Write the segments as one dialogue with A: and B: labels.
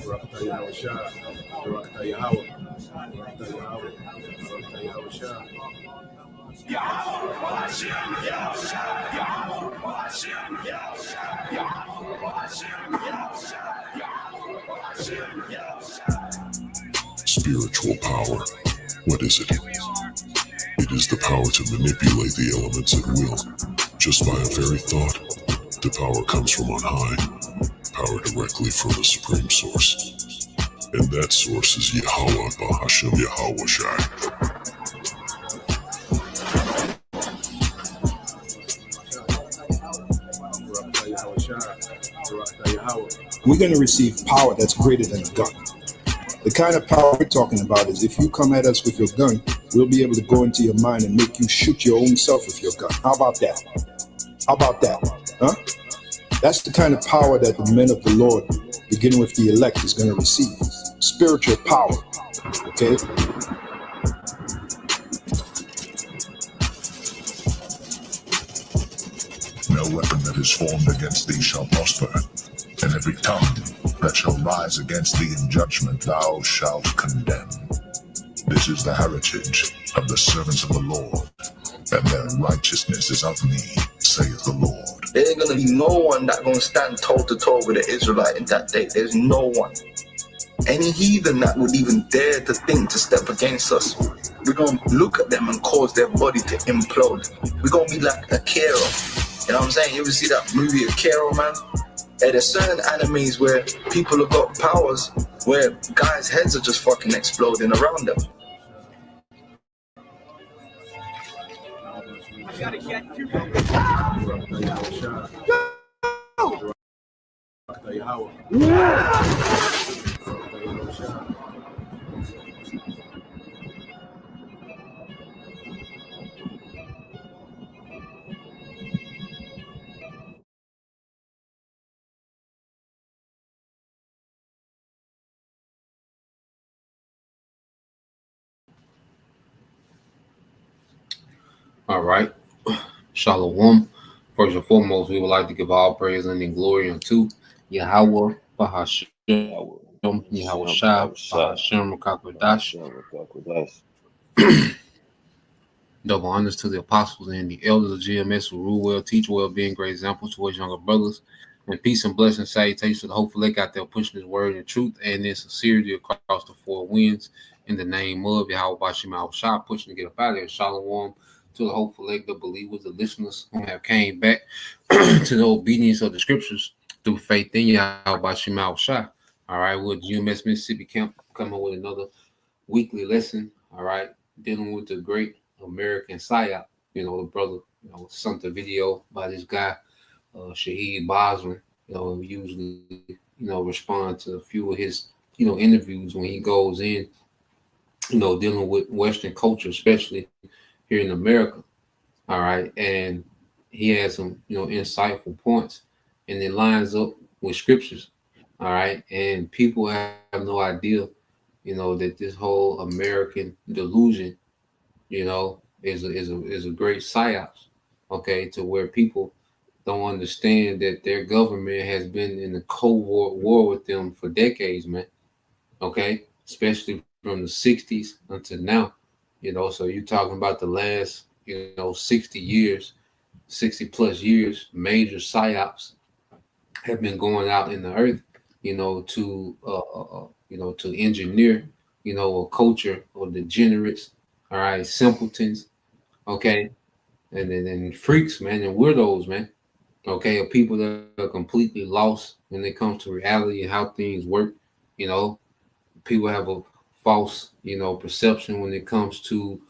A: Barakatah Yahweh Shah, Barakatah Yahweh, Barakatah Yahweh, Barakatah Yahweh Shah.
B: Spiritual power. What is it? It is the power to manipulate the elements at will. Just by a very thought, the power comes from on high. Power directly from the supreme source. And that source is Yahweh Bahashem Yahweh Shai.
C: We're going to receive power that's greater than a gun. The kind of power we're talking about is if you come at us with your gun, we'll be able to go into your mind and make you shoot your own self with your gun. How about that? How about that? Huh? That's the kind of power that the men of the Lord, beginning with the elect, is going to receive. Spiritual power. Okay?
B: No weapon that is formed against thee shall prosper, and every tongue that shall rise against thee in judgment thou shalt condemn. This is the heritage of the servants of the Lord, and their righteousness is of me, saith the Lord.
D: There ain't gonna be no one that gonna stand toe to toe with the Israelite in that day. There's no one. Any heathen that would even dare to think to step against us, we're gonna look at them and cause their body to implode. We're gonna be like Akira. You know what I'm saying? You ever see that movie Akira, man? Yeah, there's certain animes where people have got powers where guys' heads are just fucking exploding around them.
E: All right. Shalom. First and foremost, we would like to give all praise and glory unto Yahweh Bahashem, Yahweh Shah, Bahashem Rakakwadash. Double honors to the apostles and the elders of GMS who rule well, teach well, being great examples to his younger brothers. And peace and blessing, salutations to the hopeful elect out there pushing his word in truth and in sincerity across the four winds. In the name of Yahweh Bahashem Yahweh Shah, pushing to get up out of there. Shalom to the hopeful elect, the believers, the listeners who have came back to the obedience of the scriptures through faith in Yahweh Bahashem Yahweh Shah. All right, we're at UMS Mississippi Camp coming with another weekly lesson. All right, dealing with the great American Psyop. You know, the brother, sent a video by this guy, Shaheed Bosman. Usually, respond to a few of his, interviews when he goes in, dealing with Western culture, especially here in America. All right. And he has some, insightful points, and it lines up with scriptures. All right. And people have no idea, that this whole American delusion, is a great psyops. Okay. To where people don't understand that their government has been in a Cold War with them for decades, man. Okay. Especially from the 60s until now. So you're talking about the last, 60 years, 60 plus years, major psyops have been going out in the earth, to engineer, a culture of degenerates, all right, simpletons, okay, and then freaks, man, and weirdos, man, okay, of people that are completely lost when it comes to reality and how things work. People have a false, perception when it comes to,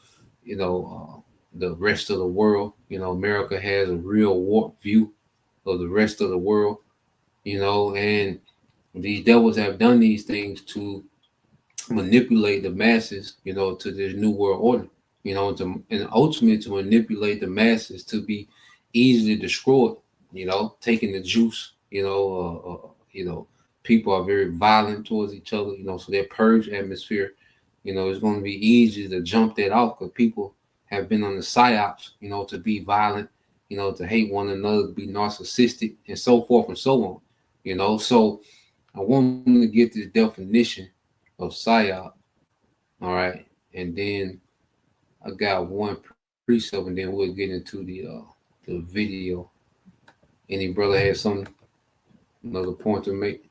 E: the rest of the world. America has a real warped view of the rest of the world, and these devils have done these things to manipulate the masses, to this new world order, and ultimately to manipulate the masses to be easily destroyed, taking the juice, people are very violent towards each other, so their purge atmosphere, it's going to be easy to jump that off because people have been on the psyops, to be violent, to hate one another, to be narcissistic, and so forth and so on, so I want to get this definition of psyop. All right, and then I got one precept, and then we'll get into the video. Any brother has some another point to make?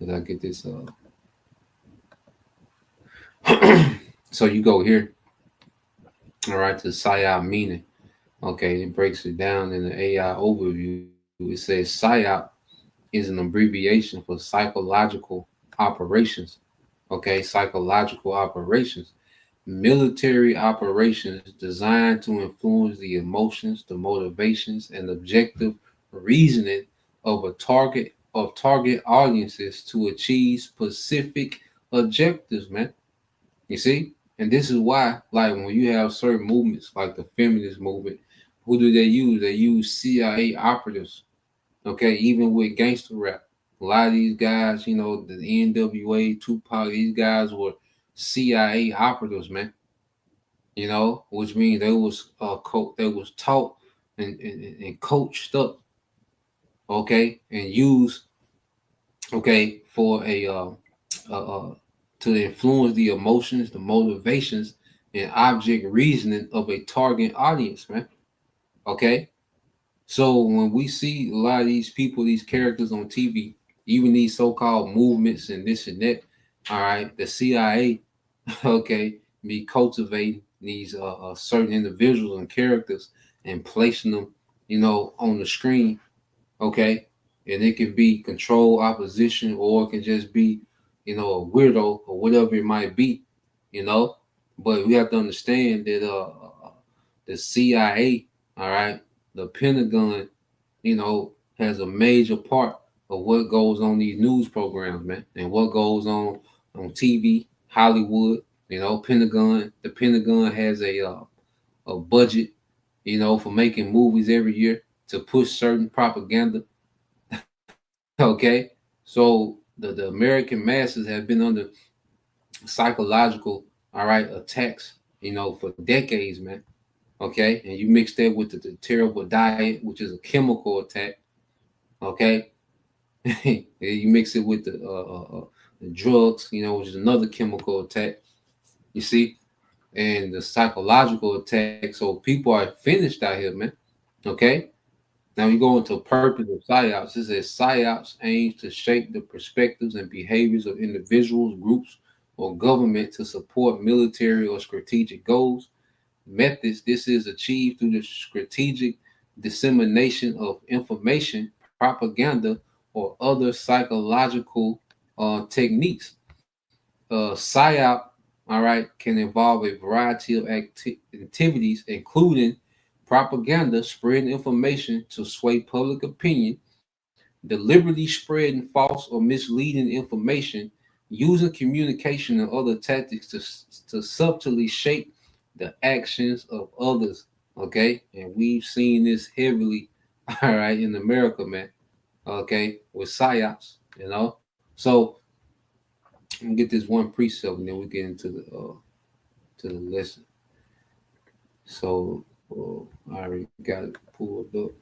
E: As I get this. So you go here. All right, to psyop meaning. Okay, it breaks it down in the AI overview. It says psyop is an abbreviation for psychological operations. Okay, psychological operations, military operations designed to influence the emotions, the motivations, and objective reasoning of target audiences to achieve specific objectives, man. You see? And this is why, like when you have certain movements like the feminist movement, who do they use? They use CIA operatives. Okay, even with gangster rap. A lot of these guys, the NWA, Tupac, these guys were CIA operatives, man. Which means they was taught and coached up, okay, and used, okay, for to influence the emotions, the motivations, and object reasoning of a target audience, man. Okay, so when we see a lot of these people, these characters on TV, even these so-called movements and this and that, all right, the CIA, okay, be cultivating these certain individuals and characters and placing them, on the screen, okay, and it can be control opposition or it can just be, a weirdo or whatever it might be, you know. But we have to understand that the CIA, all right, the Pentagon, has a major part of what goes on these news programs, man, and what goes on TV, Hollywood. The Pentagon has a budget, for making movies every year to push certain propaganda. Okay, so the American masses have been under psychological, all right, attacks, for decades, man. Okay, and you mix that with the terrible diet, which is a chemical attack. Okay, you mix it with the drugs, which is another chemical attack. You see, and the psychological attack. So people are finished out here, man. Okay. Now you go into purpose of psyops. It says psyops aims to shape the perspectives and behaviors of individuals, groups, or government to support military or strategic goals. Methods. This is achieved through the strategic dissemination of information, propaganda, or other psychological techniques. PSYOP, all right, can involve a variety of activities, including propaganda, spreading information to sway public opinion, deliberately spreading false or misleading information, using communication and other tactics to subtly shape the actions of others. Okay, and we've seen this heavily, all right, in America, man. Okay, with psyops, So let me get this one precept, and then we get into the lesson. So I already got it pulled up.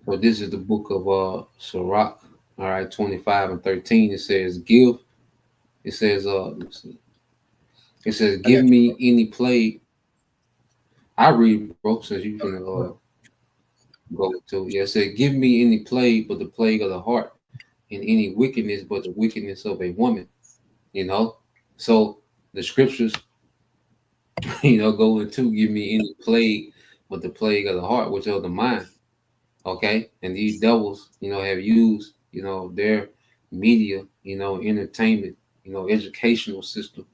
E: So this is the book of Sirach, all right, 25 and 13. It says, give. It says, it says,
C: I
E: give
C: got you,
E: me
C: bro.
E: any plague. I read, bro, since you can go to. Yeah, it said, give me any plague but the plague of the heart, and any wickedness but the wickedness of a woman. You know, so the scriptures, go into give me any plague but the plague of the heart, which of the mind. Okay, and these devils, have used, their media, entertainment, educational system,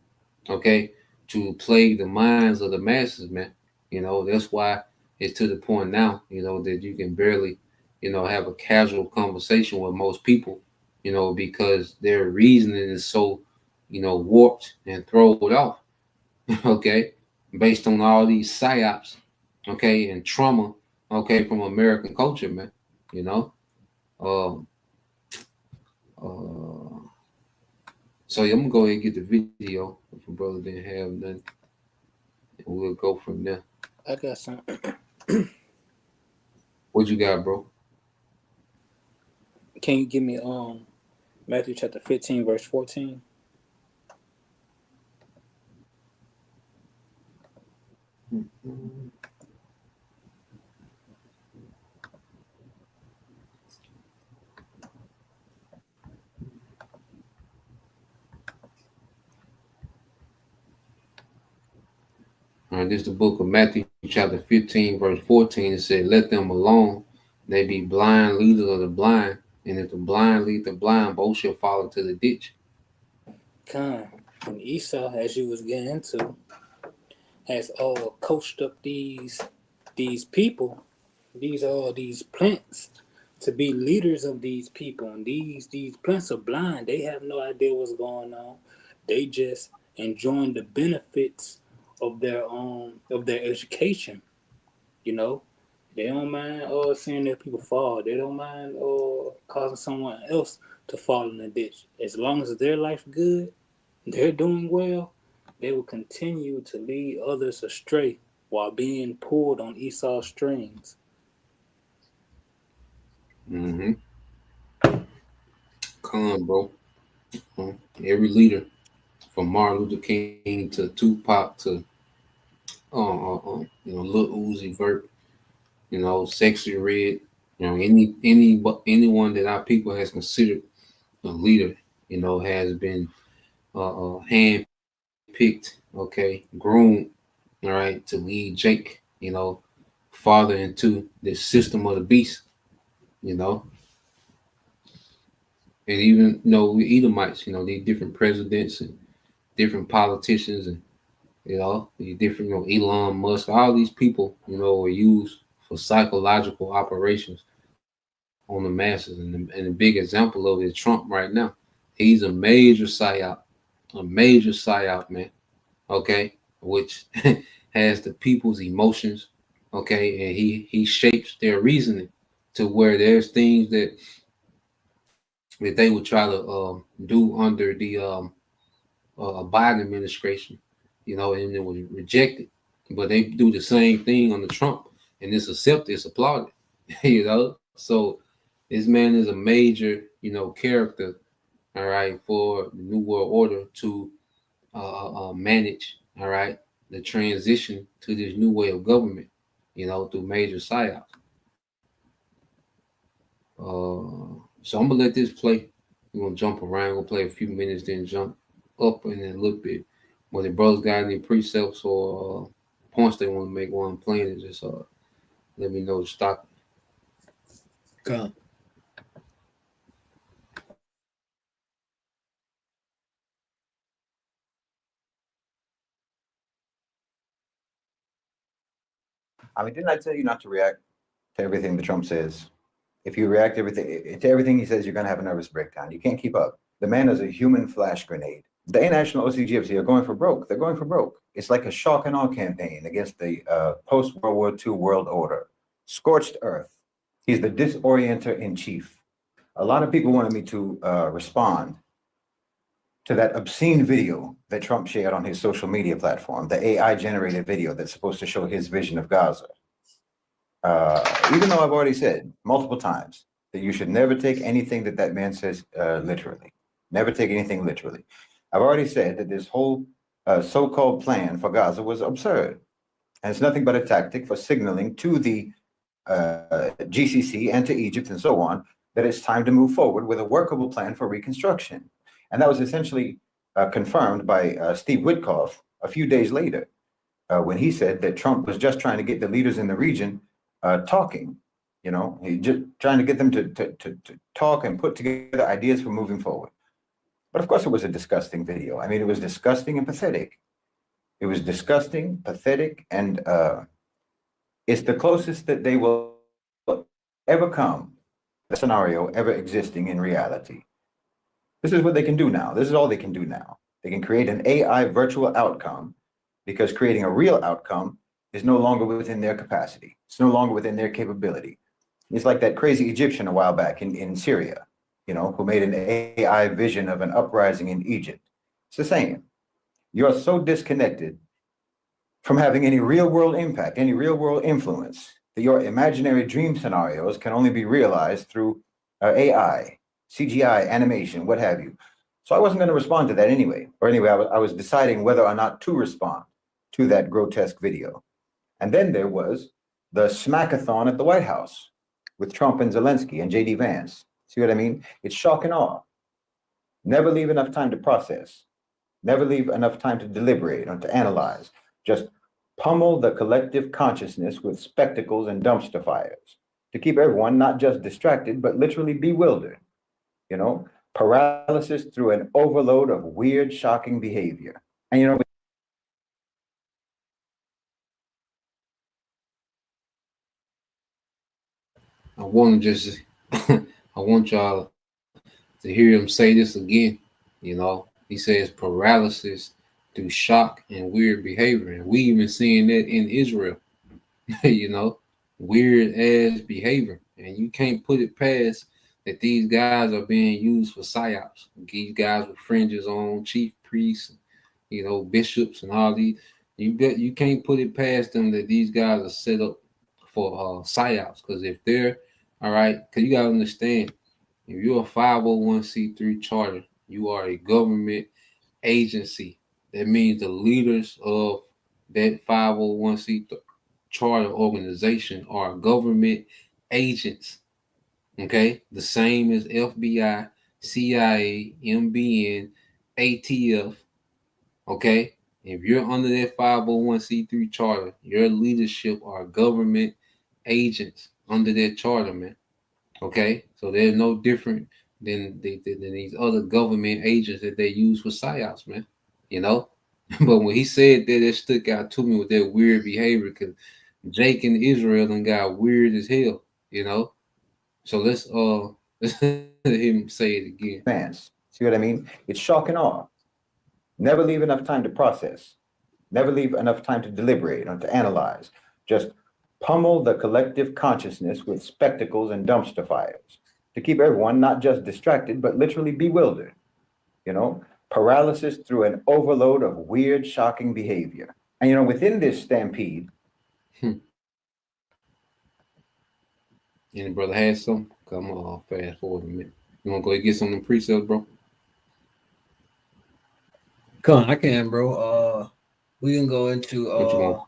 E: okay, to plague the minds of the masses, man. That's why it's to the point now, that you can barely, have a casual conversation with most people, because their reasoning is so, warped and thrown off, okay, based on all these psyops, okay, and trauma, okay, from American culture, man. You know, um, uh, so yeah, I'm gonna go ahead and get the video if my brother didn't have none, and we'll go from there.
F: I got some.
E: What you got, bro?
F: Can you give me Matthew chapter 15, verse 14?
E: All right, this is the book of Matthew, chapter 15, verse 14. It said, "Let them alone. They be blind leaders of the blind. And if the blind lead the blind, both shall fall into the ditch."
F: And Esau, as you was getting into, has coached up these people, these plants to be leaders of these people. And these plants are blind. They have no idea what's going on. They just enjoying the benefits of their education. You know, they don't mind seeing their people fall. They don't mind causing someone else to fall in the ditch. As long as their life good, they're doing well, they will continue to lead others astray while being pulled on Esau's strings.
E: Mm-hmm. Bro. Every leader, from Martin Luther King to Tupac to Lil Uzi Vert, Sexy Red, anyone that our people has considered a leader, has been hand picked, okay, groomed, all right, to lead Jake, farther into the system of the beast, and even we Edomites, these different presidents and different politicians and these different, Elon Musk, all these people, are used for psychological operations on the masses. And the big example of it is Trump right now. He's a major psyop, man. Okay, which has the people's emotions. Okay, and he shapes their reasoning to where there's things that they would try to do under the Biden administration, and it was rejected. But they do the same thing on the Trump, and it's accepted, it's applauded, So this man is a major, character, all right, for the New World Order to manage, all right, the transition to this new way of government, through major psyops. So I'm gonna let this play. We're gonna jump around, we'll play a few minutes, then jump up in a little bit. When the brothers got any precepts or points they want to make while I'm playing it, just let me know to stop.
F: Come.
G: I mean, didn't I tell you not to react to everything that Trump says? If you react to everything he says, you're going to have a nervous breakdown. You can't keep up. The man is a human flash grenade. The international OCGFC are going for broke. They're going for broke. It's like a shock and awe campaign against the post-World War II world order. Scorched earth. He's the disorienter in chief. A lot of people wanted me to respond to that obscene video that Trump shared on his social media platform, the AI-generated video that's supposed to show his vision of Gaza. Even though I've already said multiple times that you should never take anything that man says literally. Never take anything literally. I've already said that this whole so-called plan for Gaza was absurd. And it's nothing but a tactic for signaling to the GCC and to Egypt and so on that it's time to move forward with a workable plan for reconstruction. And that was essentially confirmed by Steve Witkoff a few days later when he said that Trump was just trying to get the leaders in the region talking, he just trying to get them to talk and put together ideas for moving forward. But of course, it was a disgusting video. I mean, it was disgusting and pathetic. It was disgusting, pathetic, and it's the closest that they will ever come, the scenario ever existing in reality. This is what they can do now. This is all they can do now. They can create an AI virtual outcome because creating a real outcome is no longer within their capacity. It's no longer within their capability. It's like that crazy Egyptian a while back in Syria, who made an AI vision of an uprising in Egypt. It's the same. You're so disconnected from having any real world impact, any real world influence, that your imaginary dream scenarios can only be realized through AI, CGI, animation, what have you. So I wasn't going to respond to that anyway. Or anyway, I was deciding whether or not to respond to that grotesque video. And then there was the smackathon at the White House with Trump and Zelensky and JD Vance. See what I mean? It's shock and awe. Never leave enough time to process. Never leave enough time to deliberate or to analyze. Just pummel the collective consciousness with spectacles and dumpster fires to keep everyone not just distracted, but literally bewildered. You know, paralysis through an overload of weird, shocking behavior. And, you know,
E: I want to just, I want y'all to hear him say this again. You know, he says paralysis through shock and weird behavior. And we even seeing that in Israel, you know, weird ass behavior. And you can't put it past that these guys are being used for psyops. These guys with fringes on, chief priests, you know, bishops and all these. You can't put it past them that these guys are set up for psyops. Because if they're all right, because you gotta understand, if you're a 501c3 charter, you are a government agency. That means the leaders of that 501c3 charter organization are government agents. Okay, the same as FBI, CIA, MBN, ATF. Okay, if you're under that 501c3 charter, your leadership are government agents under that charter, man. Okay, so they're no different than these other government agents that they use for psyops, man. You know, but when he said that, it stuck out to me with that weird behavior because Jake and Israel and got weird as hell. You know, so let's let him say it again.
G: Vance. See what I mean? It's shock and awe. Never leave enough time to process. Never leave enough time to deliberate or to analyze. Just pummel the collective consciousness with spectacles and dumpster fires to keep everyone not just distracted, but literally bewildered. You know, paralysis through an overload of weird, shocking behavior. And, you know, within this stampede.
E: Any brother has some? Come on, fast forward a minute. You want to go and get some of them precepts, bro?
H: Come on, I can, bro. We can go into
E: What you want?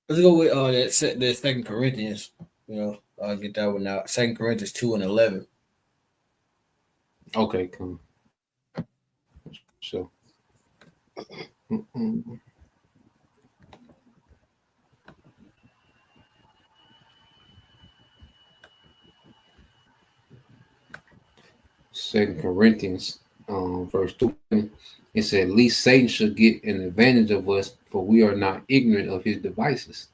H: Let's go with the Second Corinthians. You know, I'll get that one out. 2 Corinthians 2:11.
E: Okay, come. So. Second Corinthians, verse 2. It said, "Least Satan should get an advantage of us, for we are not ignorant of his devices."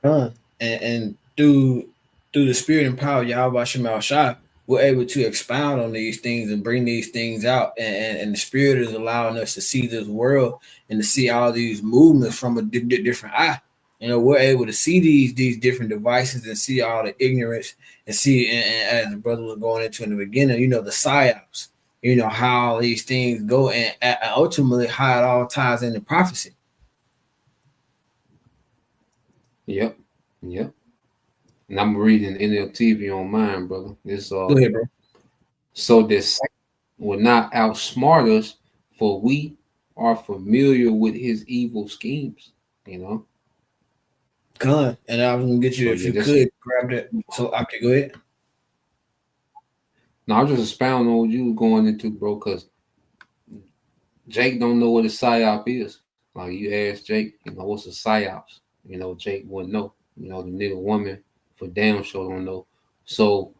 H: And through the spirit and power of Yahweh Shema Shai, we're able to expound on these things and bring these things out. And the spirit is allowing us to see this world and to see all these movements from a different eye. You know, we're able to see these different devices and see all the ignorance and see, and as the brother was going into in the beginning, you know, the psyops, you know, how these things go and ultimately how it all ties into prophecy.
E: Yep. And I'm reading NLT if you don't mind, brother. This
H: Go ahead, bro.
E: So this will not outsmart us, for we are familiar with his evil schemes, you know.
H: Con, and I was gonna get you, if you could grab that. So okay, go ahead.
E: No, I'm just expounding on what you were going into, bro, because Jake don't know what a psyop is. Like you asked Jake, you know, what's a psyops? You know, Jake wouldn't know. You know, the nigga woman for damn sure don't know. So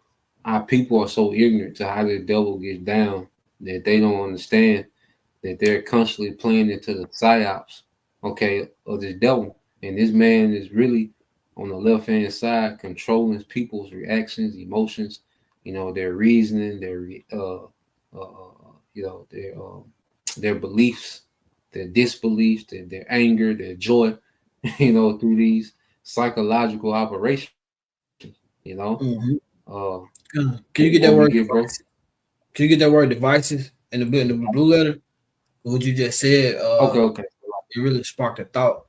E: our people are so ignorant to how the devil gets down that they don't understand that they're constantly playing into the psyops, okay, of this devil. And this man is really on the left-hand side controlling people's reactions, emotions, you know, their reasoning, their you know, their beliefs, their disbeliefs, their anger, their joy, you know, through these psychological operations, you know.
H: Can you get that word devices? Can you get that word devices in the blue letter? What you just said,
E: okay.
H: It really sparked a thought.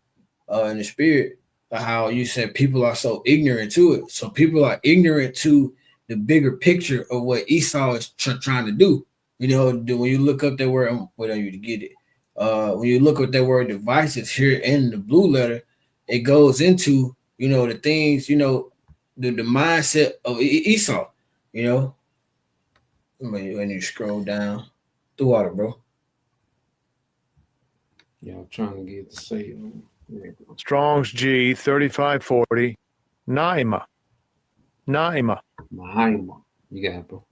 H: in the spirit, how you said people are so ignorant to it. So people are ignorant to the bigger picture of what Esau is trying to do. You know, when you look up that word, I'm waiting on you to get it. When you look at that word devices here in the blue letter, it goes into, you know, the things, you know, the mindset of Esau, you know. When you scroll down the water, bro.
E: Yeah, I'm trying to get to say.
I: Strong's G 3540. Naima.
E: Mahima. You got it, bro.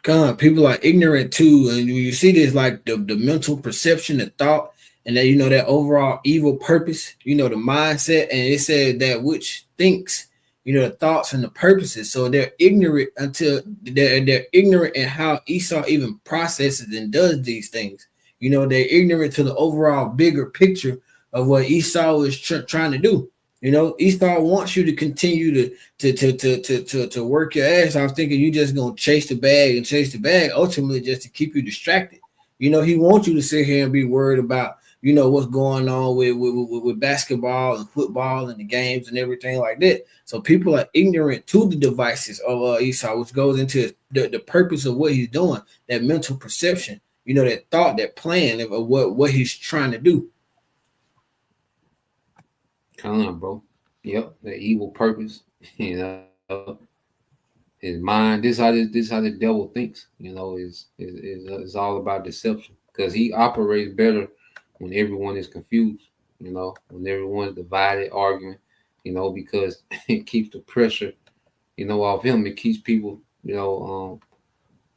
H: God, people are ignorant too, and when you see this, like the mental perception, the thought, and that, you know, that overall evil purpose, you know, the mindset, and it said that which thinks, you know, the thoughts and the purposes. So they're ignorant until they're ignorant in how Esau even processes and does these things. You know, they're ignorant to the overall bigger picture of what Esau is trying to do. You know, Esau wants you to continue to work your ass off, thinking you just gonna chase the bag, ultimately just to keep you distracted. You know, he wants you to sit here and be worried about, you know, what's going on with basketball and football and the games and everything like that. So people are ignorant to the devices of Esau, which goes into the purpose of what he's doing, that mental perception, you know, that thought, that plan of what he's trying to do.
E: Come on, bro. Yep, the evil purpose. You know, his mind. This how the devil thinks. You know, is all about deception, because he operates better when everyone is confused. You know, when everyone's divided, arguing. You know, because it keeps the pressure, you know, off him. It keeps people, you know,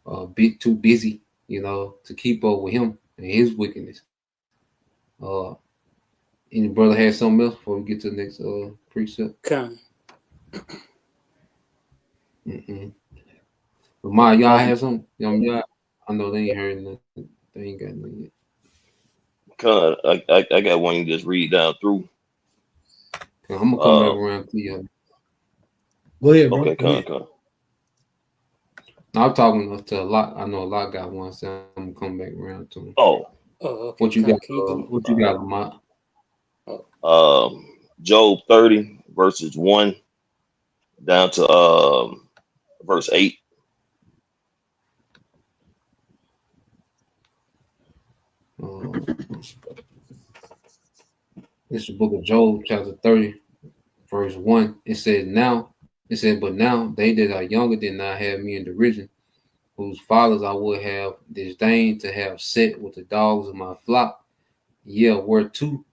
E: a bit too busy, you know, to keep up with him and his wickedness. Uh, any brother has something else before we get to the next precept?
F: Come.
E: But Ma, y'all have something? Y'all, I know they ain't heard nothing. They ain't got nothing yet.
J: Con, I got one you just read down through.
E: I'm gonna come back around to you.
H: Go ahead, bro.
J: Okay, con.
E: I'm talking to a lot. I know a lot got one, so I'm gonna come back around to him.
J: Oh,
F: okay.
E: What you got? What you got, Ma?
J: Job 30 verses 1 down to verse 8.
E: It's the book of Job, chapter 30, verse 1. It said, but now they that are younger did not have me in derision, whose fathers I would have disdained to have set with the dogs of my flock. Yeah, whereto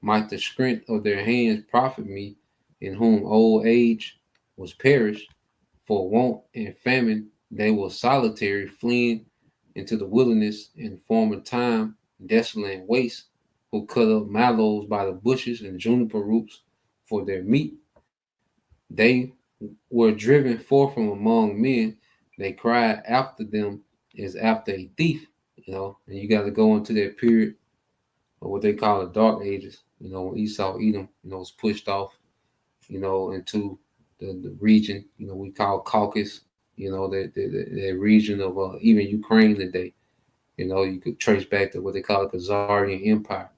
E: might the strength of their hands profit me, in whom old age was perished, for want and famine they were solitary, fleeing into the wilderness in former time, desolate and waste, who cut up mallows by the bushes and juniper roots for their meat. They were driven forth from among men. They cried after them as after a thief, you know, and you got to go into that period of what they call the dark ages, you know, when Esau, Edom, you know, was pushed off, you know, into the region, you know, we call Caucasus, you know, the region of even Ukraine today. You know, you could trace back to what they call the Khazarian Empire,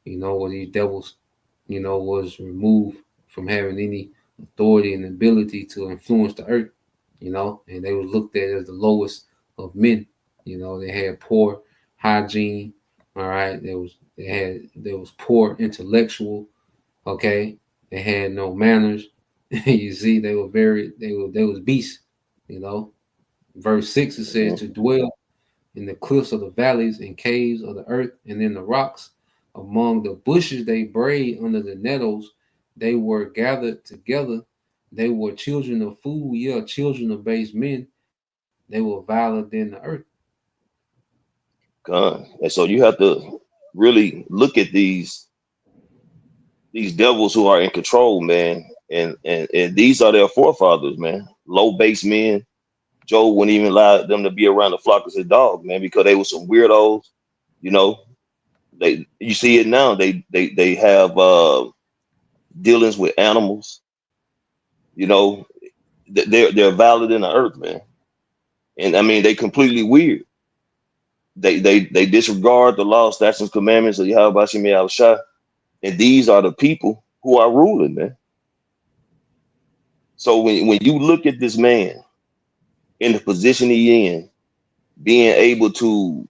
E: you know, where these devils, you know, was removed from having any authority and ability to influence the earth, you know, and they were looked at as the lowest of men. You know, they had poor hygiene, all right. There was poor intellectual, okay. They had no manners. You see, they was beasts, you know. Verse 6 it says to dwell in the cliffs of the valleys and caves of the earth and in the rocks. Among the bushes they brayed under the nettles, they were gathered together. They were children of food, yeah, children of base men. They were violent in the earth.
J: Con. And so you have to really look at these devils who are in control, man. And these are their forefathers, man. Low base men. Job wouldn't even allow them to be around the flock as a dog, man, because they were some weirdos. You know, you see it now. They have dealings with animals. You know, they're valid in the earth, man. And I mean, they completely weird. They disregard the law, statutes, and commandments of Yahweh Shai. And these are the people who are ruling, man. So when you look at this man in the position he in, being able to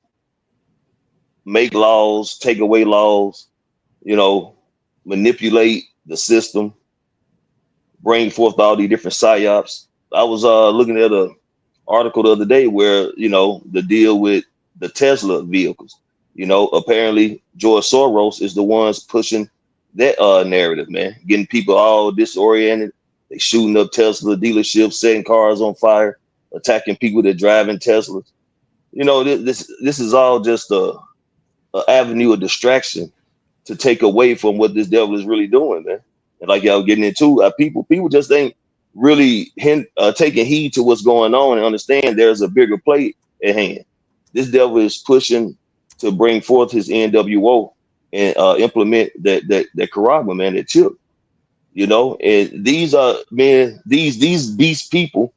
J: make laws, take away laws, you know, manipulate the system, bring forth all these different psyops. I was looking at a article the other day where, you know, the deal with the Tesla vehicles. You know, apparently George Soros is the ones pushing that narrative, man, getting people all disoriented. They shooting up Tesla dealerships, setting cars on fire, attacking people that driving Teslas. You know, this is all just a avenue of distraction to take away from what this devil is really doing, man. And like y'all getting into, people just ain't really taking heed to what's going on and understand there's a bigger play at hand. This devil is pushing to bring forth his NWO and implement that Karagma, man, that chip. You know, and these are, man, these beast people,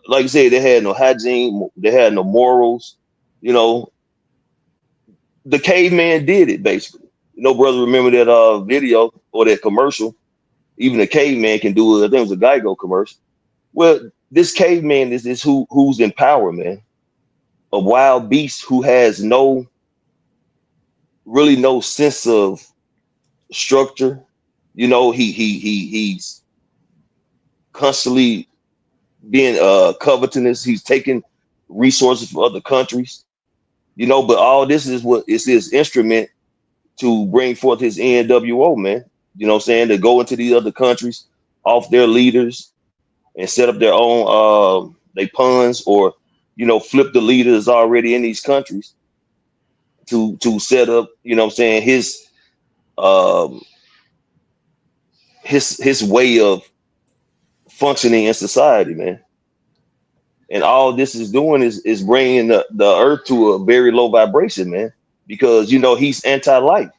J: like you said, they had no hygiene, they had no morals. You know, the caveman did it basically. You know, brother, remember that video or that commercial? Even a caveman can do it. I think it was a Geico commercial. Well, this caveman is who's in power, man. A wild beast who has really no sense of structure. You know, he's constantly being covetous. He's taking resources from other countries. You know, but all this is what is his instrument to bring forth his NWO, man. You know what I'm saying? To go into these other countries off their leaders and set up their own they puns, or, you know, flip the leaders already in these countries to set up, you know what I'm saying, um his way of functioning in society, man. And all this is doing is bringing the earth to a very low vibration, man, because, you know, he's anti-life.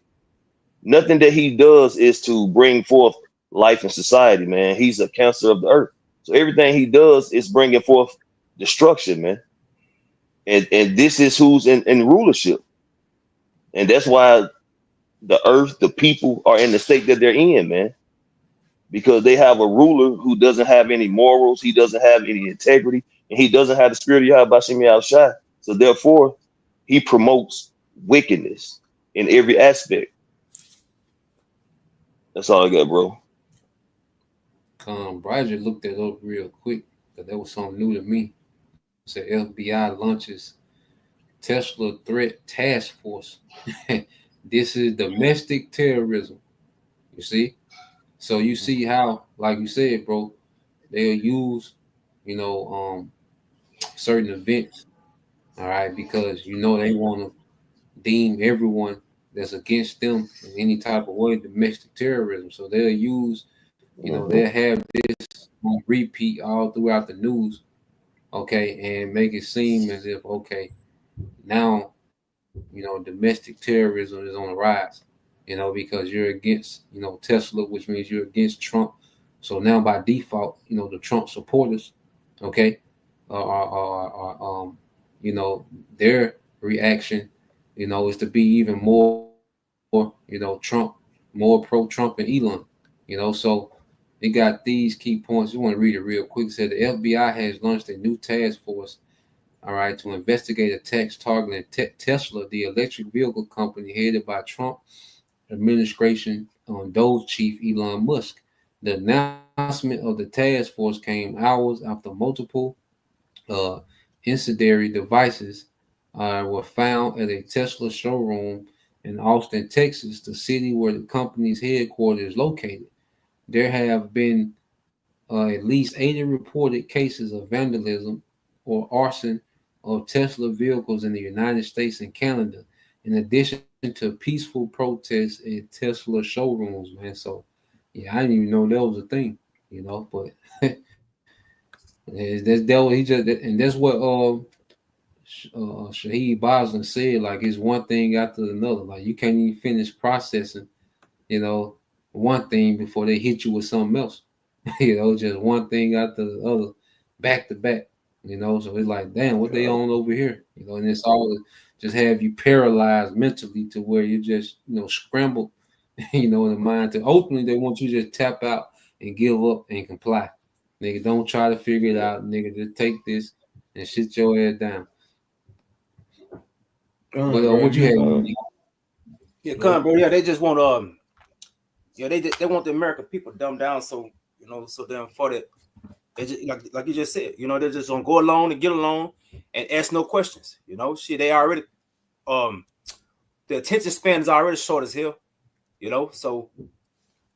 J: Nothing that he does is to bring forth life in society, man. He's a cancer of the earth. So everything he does is bringing forth destruction, man. And this is who's in rulership. And that's why the earth, the people are in the state that they're in, man. Because they have a ruler who doesn't have any morals, he doesn't have any integrity, and he doesn't have the spirit of Yahweh Bashim Yahushua. So therefore, he promotes wickedness in every aspect. That's all I got, bro.
E: Roger looked that up real quick because that was something new to me. It said FBI launches Tesla Threat Task Force. This is domestic terrorism. You see? So you see how, like you said, bro, they'll use, you know, certain events, all right, because, you know, they want to deem everyone that's against them in any type of way domestic terrorism. So they'll use, you know, they'll have this on repeat all throughout the news, okay, and make it seem as if, okay, now, you know, domestic terrorism is on the rise, you know, because you're against, you know, Tesla, which means you're against Trump. So now by default, you know, the Trump supporters, okay, you know, their reaction, you know, is to be even more, you know, Trump, more pro-Trump and Elon, you know. So it got these key points. You want to read it real quick. It said the FBI has launched a new task force, all right, to investigate attacks targeting Tesla, the electric vehicle company headed by Trump administration on Doge chief Elon Musk. The announcement of the task force came hours after multiple uh, incendiary devices were found at a Tesla showroom in Austin, Texas, the city where the company's headquarters is located. There have been at least 80 reported cases of vandalism or arson of Tesla vehicles in the United States and Canada, in addition to peaceful protests at Tesla showrooms, man. So, yeah, I didn't even know that was a thing, you know, but he just, and that's what Shaheed Boston said, like, it's one thing after another. Like, you can't even finish processing, you know, one thing before they hit you with something else. You know, just one thing after the other, back to back. You know, so it's like, damn, what they on over here? You know, and it's all just have you paralyzed mentally to where you just, you know, scrambled you know, in the mind to ultimately they want you to just tap out and give up and comply. Nigga, don't try to figure it out. Nigga, just take this and sit your ass down. But what you had?
K: Yeah, come, bro. Yeah, they just want yeah, they want the American people dumbed down, so you know, so then for that, they just like you just said, you know, they're just gonna go along and get along and ask no questions. You know, shit, they already the attention span is already short as hell. You know, so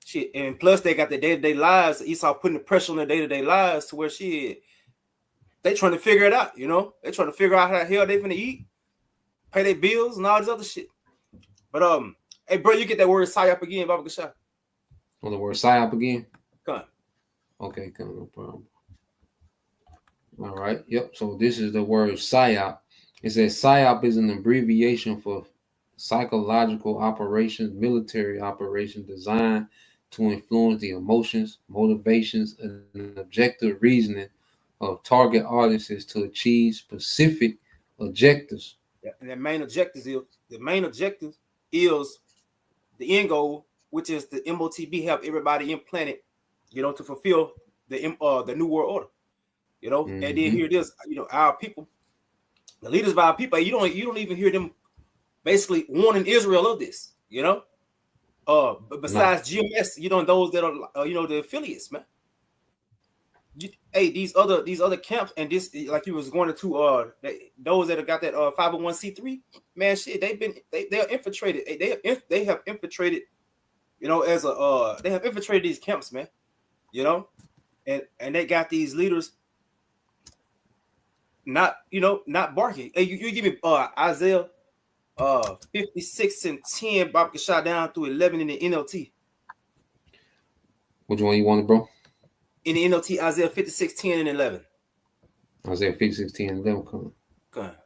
K: shit, and plus they got their day-to-day lives. Esau putting the pressure on their day-to-day lives to where shit, they trying to figure it out. You know, they trying to figure out how the hell they finna eat, pay their bills, and all this other shit. But hey, bro, you get that word psyop again, Baba Gasha.
E: On the word psyop again?
K: Come.
E: Okay, come, no problem. All right. Yep. So this is the word psyop. It says psyop is an abbreviation for psychological operations, military operation designed to influence the emotions, motivations, and objective reasoning of target audiences to achieve specific objectives.
K: Yeah, and the main objective is the end goal, which is the MOTB have everybody implanted, you know, to fulfill the new world order, you know. And then here it is, you know, our people, the leaders of our people, you don't even hear them basically warning Israel of this, you know. But besides GMS, you know, those that are you know, the affiliates, man. Hey, these other camps and this, like you was going to those that have got that 501c3, man, shit, they're infiltrated. They have infiltrated, you know, they have infiltrated these camps, man, you know, and they got these leaders not barking. Hey, you give me Isaiah 56 and 10, Bob shot down through 11 in the NLT.
E: Which one you wanted, bro?
K: In the NLT, Isaiah 56, 10 and 11.
E: Isaiah 56, 10 and 11. Come on.
K: Go ahead.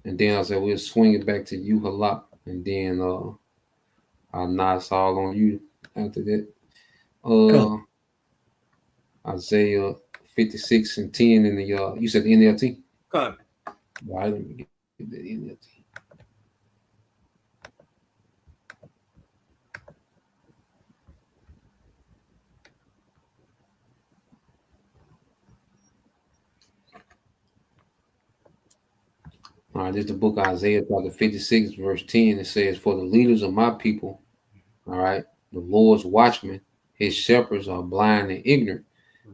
E: And then I said we'll swing it back to you, Halak, and then I'll knock all on you after that. Isaiah 56 and 10 in the you said the NLT?
K: Come.
E: All right, let me get the NLT. All right, this is the book of Isaiah, chapter 56, verse 10. It says, "For the leaders of my people, all right, the Lord's watchmen, his shepherds are blind and ignorant.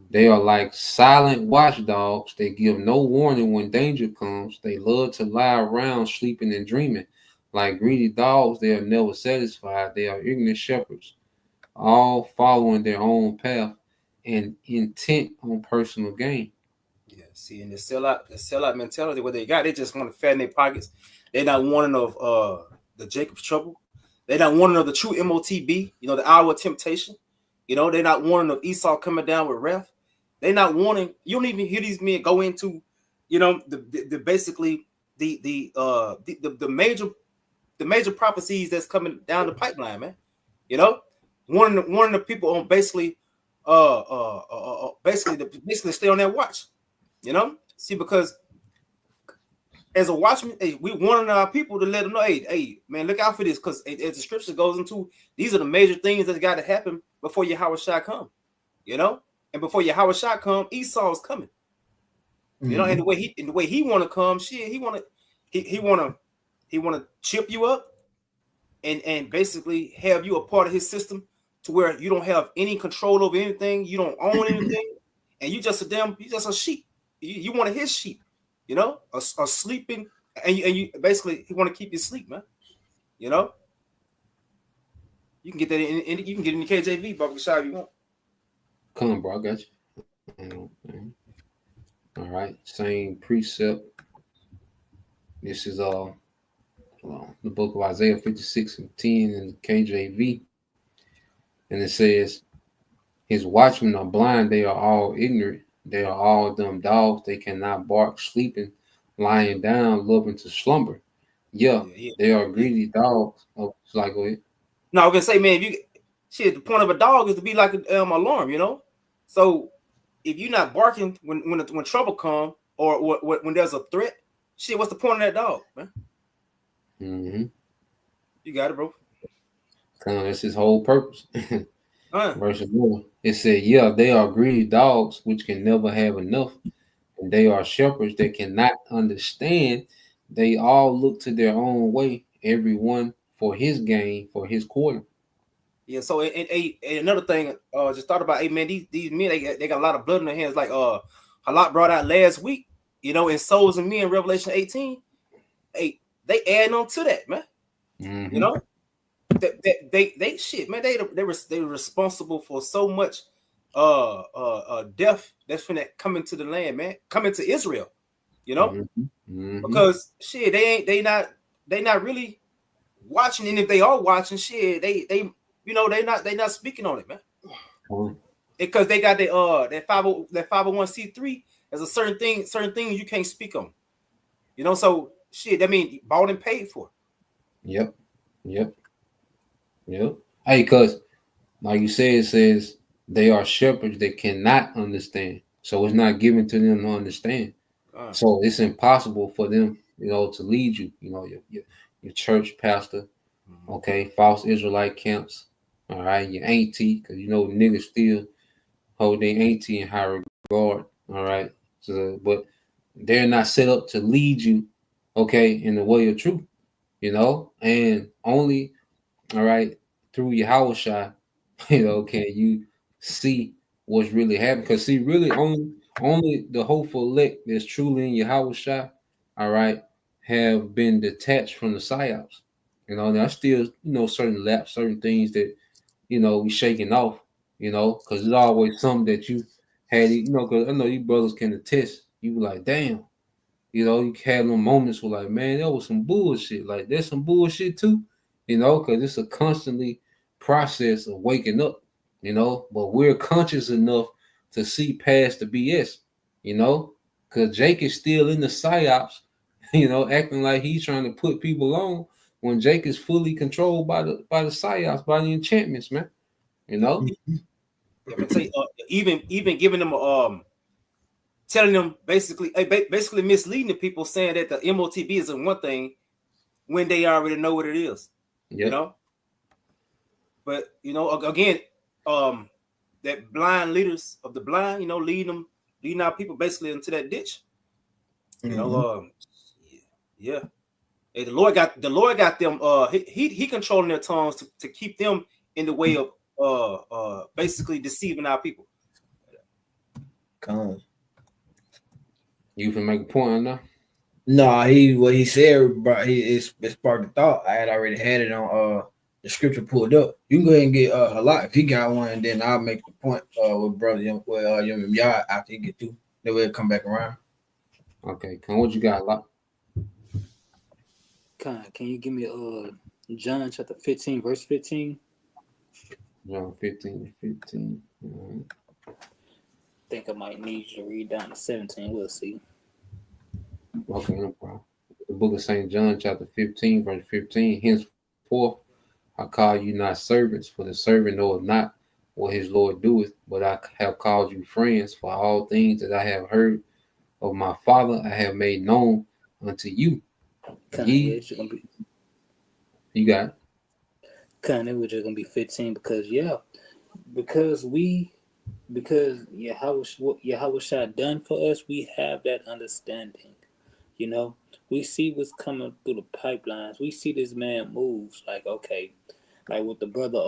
E: They are like silent watchdogs. They give no warning when danger comes. They love to lie around sleeping and dreaming. Like greedy dogs, they are never satisfied. They are ignorant shepherds, all following their own path and intent on personal gain."
K: Yeah, see, in the sellout mentality, what they got, they just want to fatten their pockets. They're not wanting of the Jacob's trouble. They're not wanting of the true MOTB, you know, the hour of temptation. You know, they're not wanting of Esau coming down with wrath. They're not wanting. You don't even hear these men go into, you know, the basically the major prophecies that's coming down the pipeline, man. You know, warning the people on basically stay on their watch. You know, see, because as a watchman, hey, we wanted our people to let them know, hey, man, look out for this, because as the scripture goes into, these are the major things that's got to happen before Yahweh Shai come. You know, and before Yahweh Shai come, Esau is coming. You know, and the way he want to come, shit, he want to chip you up and basically have you a part of his system to where you don't have any control over anything, you don't own anything, and you just a sheep. You want his sheep, you know, a sleeping, and you basically he want to keep you asleep, man. You know, you can get that you can get in the KJV, Baba Shai, if you want.
E: Come on, bro, I got you. All right, same precept. This is the book of Isaiah 56 and 10 in the KJV, and it says, "His watchmen are blind; they are all ignorant. They are all dumb dogs. They cannot bark, sleeping, lying down, loving to slumber. Yeah. They are greedy dogs." Oh, like, go ahead.
K: No, I was gonna say, man, the point of a dog is to be like an alarm, you know. So if you're not barking when trouble comes or when there's a threat, shit, what's the point of that dog, man?
E: Mm-hmm.
K: You got it, bro.
E: That's his whole purpose.
K: Uh,
E: Verse 1. It said, yeah, they are greedy dogs which can never have enough, and they are shepherds that cannot understand. They all look to their own way, everyone for his gain, for his quarter.
K: yeah. So and another thing, just thought about, hey man, these men they got a lot of blood in their hands. Like Halak brought out last week, you know, in Souls and Me in Revelation 18. Hey, they add on to that, man.
E: Mm-hmm.
K: You know, they shit, man. They were responsible for so much death that's finna come into the land, man. Come into Israel, you know,
E: Mm-hmm.
K: because shit, they not really watching, and if they are watching, shit, they you know they not speaking on it, man. Because they got that 501c3 as a certain thing you can't speak on, you know. So shit, that mean bought and paid for.
E: Yep. Hey, cuz like you said, it says they are shepherds that cannot understand. So it's not given to them to understand. So it's impossible for them, to lead you. Your church pastor, okay, false Israelite camps, all right, your auntie, because niggas still hold their auntie in high regard, all right. So, but they're not set up to lead you, okay, in the way of truth, and only, all right, through Yahweh Shai, can you see what's really happening? Because see, really only the hopeful elect that's truly in Yahweh Shai, all right, have been detached from the psyops. There's still, certain laps, certain things that, we shaking off, because there's always something that you had, because I know you brothers can attest. You were like, damn, you had them moments where like, man, that was some bullshit. Like, there's some bullshit too, because it's a constantly process of waking up, but we're conscious enough to see past the BS, because Jake is still in the psyops, acting like he's trying to put people on when Jake is fully controlled by the psyops, by the enchantments, man.
K: Even giving them telling them basically misleading the people, saying that the MOTB isn't one thing when they already know what it is. Yep. But again, that blind leaders of the blind, leading our people basically into that ditch. Yeah. Hey, the Lord got them. He controlling their tongues to keep them in the way of basically deceiving our people.
H: Come.
E: You can make a point on that?
H: No, what he said, bro, it sparked a thought. I had already had it on the scripture pulled up. You can go ahead and get a lot if he got one, and then I'll make the point with brother Yum Yah after he get through. Then we'll come back around.
E: Okay, what you got, Lot?
F: Can you give me John chapter 15, verse 15?
E: John 15.
F: I think I might need you to read down to 17. We'll see.
E: Okay, no problem. The book of St. John, chapter 15, verse 15. Henceforth, I call you not servants, for the servant knoweth not what his Lord doeth, but I have called you friends, for all things that I have heard of my Father I have made known unto you. You got it.
F: It was just gonna be 15 because Yahweh Shai done for us, we have that understanding. We see what's coming through the pipelines. We see this man moves like, okay, like with the brother,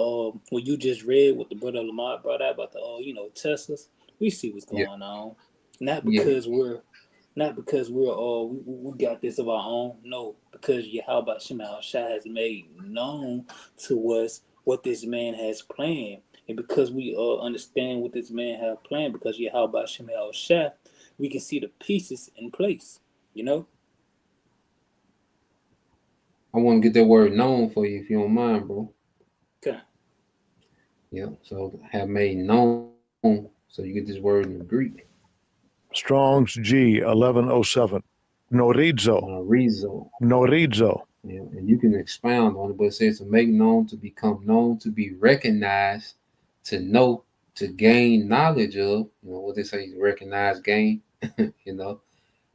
F: when you just read what the brother Lamar brought out about the, Teslas. We see what's going on. Not because we got this of our own. No, because Yahweh Shai has made known to us what this man has planned. And because we understand what this man has planned, because Yahweh Shai, we can see the pieces in place,
E: I want to get that word known for you if you don't mind, bro.
F: Okay.
E: Yeah, so have made known. So you get this word in the Greek.
I: Strong's G 1107. Norizo.
E: Yeah, and you can expound on it, but it says to make known, to become known, to be recognized, to know, to gain knowledge of. What they say, recognize, gain.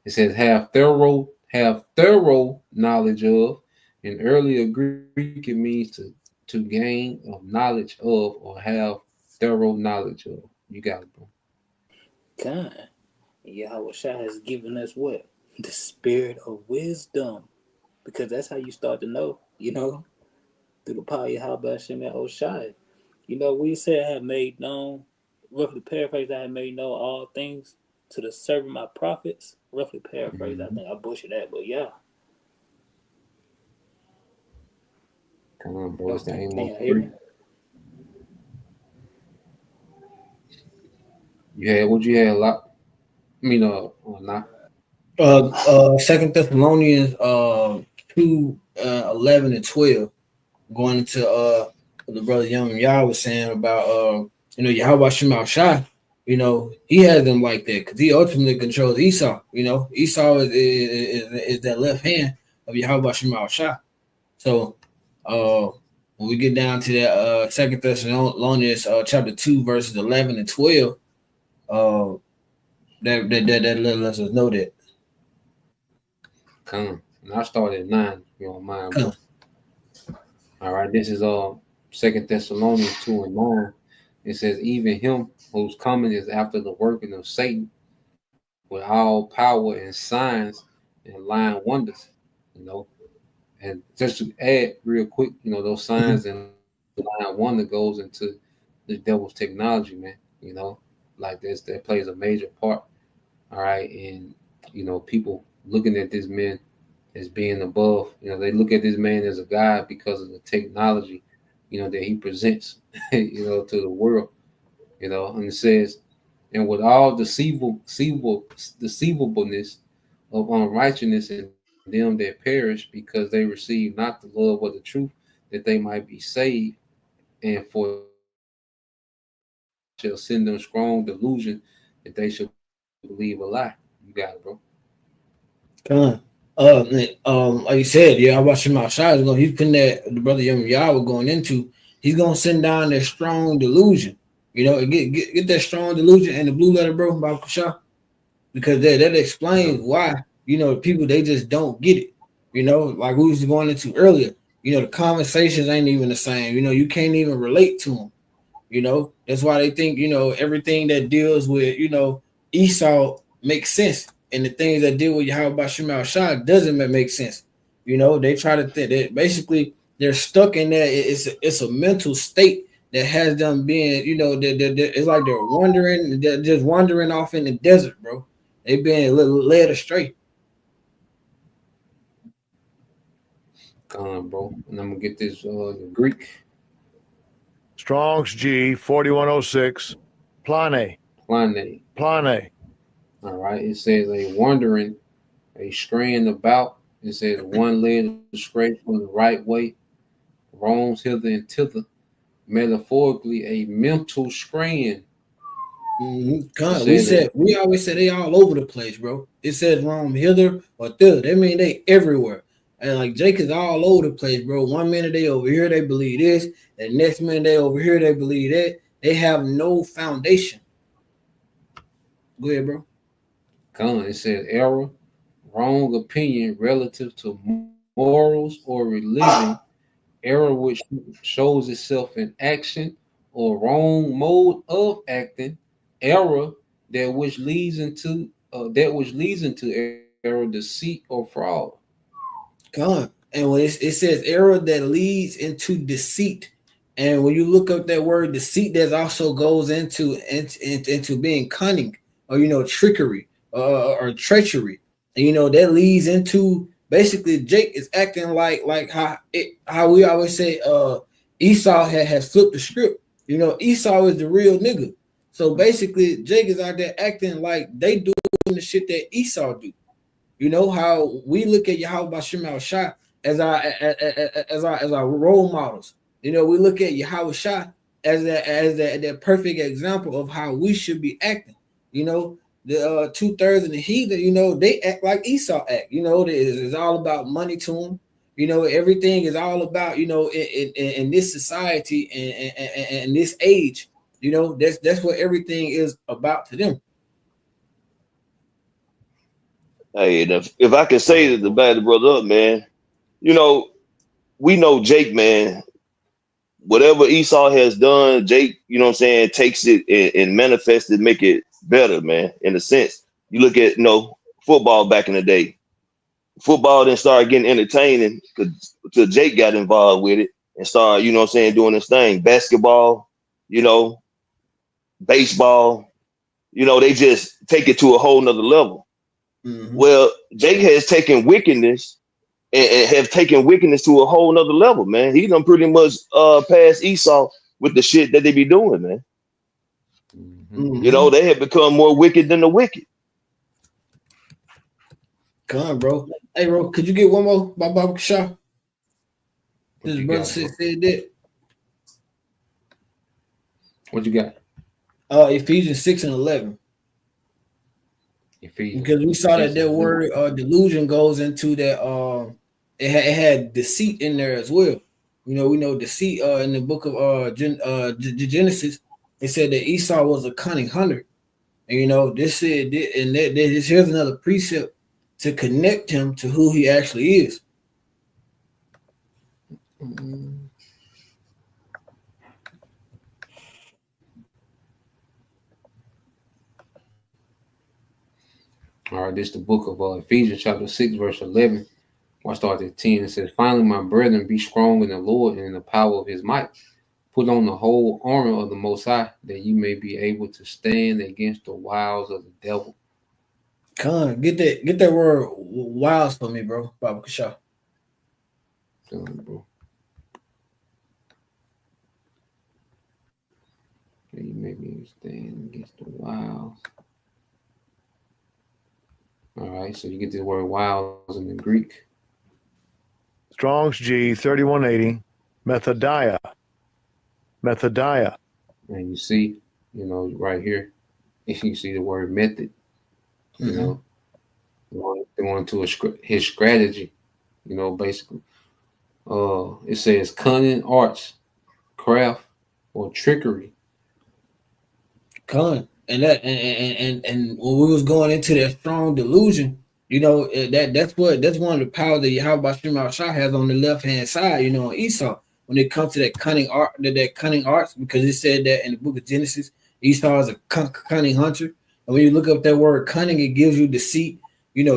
E: It says have thorough knowledge of. In earlier Greek, it means to to gain of knowledge of or have thorough knowledge of. You got it, bro.
F: God, Yahweh Shah has given us what? The spirit of wisdom. Because that's how you start to know, through the power of Yahweh Hashem Oshai. We said I have made known, roughly paraphrase, I have made known all things to the servant my prophets. Roughly paraphrase, I think I butchered that, but yeah.
E: Come on, bro. It's the
F: Can
E: Amos
F: you hear
E: 3.
F: me?
E: You had what you had a lot. Nah.
H: Second Thessalonians 2 11 and 12, going into the brother Young Yah was saying about Yahweh Shemal Shah. He has them like that because he ultimately controls Esau. Esau is that left hand of Yahweh Shemal Shah. So when we get down to that Second Thessalonians chapter 2 verses 11 and 12, that lets us know that.
E: Come. And I started at 9, if you don't mind,
H: Come.
E: bro. All right, this is 2 Thessalonians 2 and 9. It says, even him whose coming is after the working of Satan with all power and signs and lying wonders, And just to add real quick, those signs and lying wonder goes into the devil's technology, man. Like this, that plays a major part. All right. And, people looking at this man as being above, they look at this man as a God because of the technology, that he presents, to the world, and it says, and with all deceivableness of unrighteousness in them that perish, because they receive not the love of the truth, that they might be saved, and for shall send them strong delusion that they should believe a lie. You got it, bro.
H: Come on. Like you said, yeah, I watched him outside. He's putting that the brother Young Yahweh going into. He's gonna send down that strong delusion. Get that strong delusion and the blue letter, bro, about Kasha, because that explains why people they just don't get it. Like we was going into earlier. The conversations ain't even the same. You can't even relate to them. That's why they think everything that deals with Esau makes sense, and the things that deal with Yahweh Shemal Shah doesn't make sense. They try to think that basically they're stuck in there. It's a mental state that has them being it's like they're just wandering off in the desert, bro. They being led astray.
E: Come on, bro. And I'm gonna get this Greek.
I: Strong's G 4106. Plane.
E: Plane.
I: Plane.
E: All right. It says a wandering, a straying about. It says one led astray from the right way, roams hither and thither. Metaphorically, a mental straying.
H: God, we always say they all over the place, bro. It says roam hither or thither. That mean they everywhere. And like Jake is all over the place, bro. One minute they over here, they believe this. The next minute they over here, they believe that. They have no foundation. Go ahead, bro.
E: Come on. It says error, wrong opinion relative to morals or religion. Error which shows itself in action or wrong mode of acting. Error that which leads into error, deceit, or fraud.
H: God. And when it says error that leads into deceit, and when you look up that word deceit, that also goes into being cunning or trickery or treachery, and that leads into basically Jake is acting like how we always say Esau has flipped the script. Esau is the real nigga. So basically Jake is out there acting like they doing the shit that Esau do. How we look at Yahweh Shemal Shah as our role models. We look at Yahweh Shah as that perfect example of how we should be acting. The 2/3 of the heathen, they act like Esau act. It's all about money to them. Everything is all about in this society and this age. That's what everything is about to them.
J: Hey, and if I can say to back the brother up, man, we know Jake, man. whatever Esau has done, Jake, you know what I'm saying, takes it and manifests it, make it better, man. In a sense, you look at football back in the day. Football then started getting entertaining till Jake got involved with it and started, you know what I'm saying, doing this thing. Basketball, baseball, they just take it to a whole nother level.
H: Mm-hmm.
J: Well, Jake has taken wickedness and have taken wickedness to a whole nother level, man. He done pretty much passed Esau with the shit that they be doing, man.
H: Mm-hmm.
J: They have become more wicked than the wicked.
H: Come on, bro. Hey, bro, could you get one more by Bob Shaw?
E: What
H: This
E: you
H: brother
E: got, bro?
H: said that.
E: What you got?
H: Ephesians 6:11.
E: Ephesians
H: Because we saw that
E: 6:11.
H: word delusion goes into that it had deceit in there as well. We know deceit in the book of Genesis. It said that Esau was a cunning hunter. And this said, and here's another precept to connect him to who he actually is.
E: All right, this is the book of Ephesians chapter 6, verse 11. I start at 10. It says, finally, my brethren, be strong in the Lord and in the power of his might. Put on the whole armor of the Most High, that you may be able to stand against the wiles of the devil.
H: Come on, get that word wiles for me, bro. Baba Kashaw.
E: Come on, bro. That you may be able to stand against the wiles. All right, so you get the word wiles in the Greek.
I: Strong's G 3180, Methodiah. Methodiah.
E: And you see, right here, if you see the word method, they want to his strategy, basically. It says cunning arts, craft, or trickery.
H: Con. And when we was going into that strong delusion, that's one of the powers that Yahweh Shem Shah has on the left hand side, on Esau. When it comes to that cunning art, that cunning arts, because it said that in the book of Genesis, Esau is a cunning hunter. And when you look up that word cunning, it gives you deceit,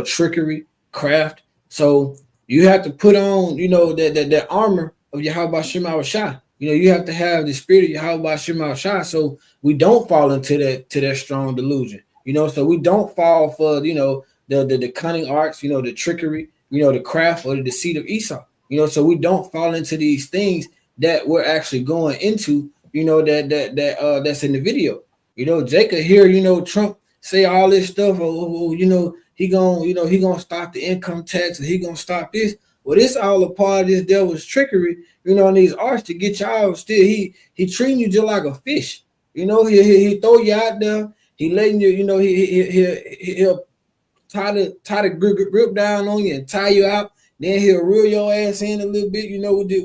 H: trickery, craft. So you have to put on, that armor of Yahweh Shem Shah. You have to have the spirit of Yahweh Shem Shah. So we don't fall into that strong delusion, so we don't fall for the cunning arts, the trickery, the craft or the deceit of Esau, so we don't fall into these things that we're actually going into, that's in the video. Jacob hear Trump say all this stuff, he gonna stop the income tax, or he gonna stop this. Well, this all a part of this devil's trickery, and these arts to get y'all still. He treating you just like a fish. He throw you out there. He letting you, he'll tie the grip down on you and tie you out. Then he'll reel your ass in a little bit,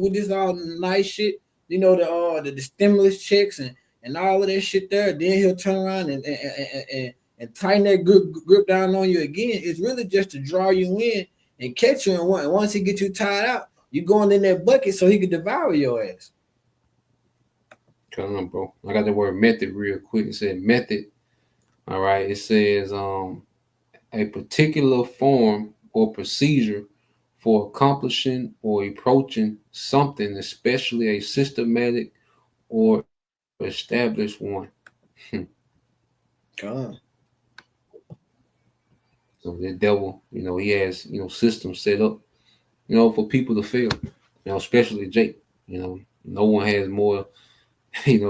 H: with this all nice shit, the stimulus checks and all of that shit there. Then he'll turn around and tighten that grip down on you again. It's really just to draw you in and catch you. And once he gets you tied out, you going in that bucket so he can devour your ass.
E: Come on, bro. I got the word method real quick. It said method. All right. It says a particular form or procedure for accomplishing or approaching something, especially a systematic or established one.
H: God.
E: So the devil, he has, systems set up, for people to fail, especially Jake. No one has more,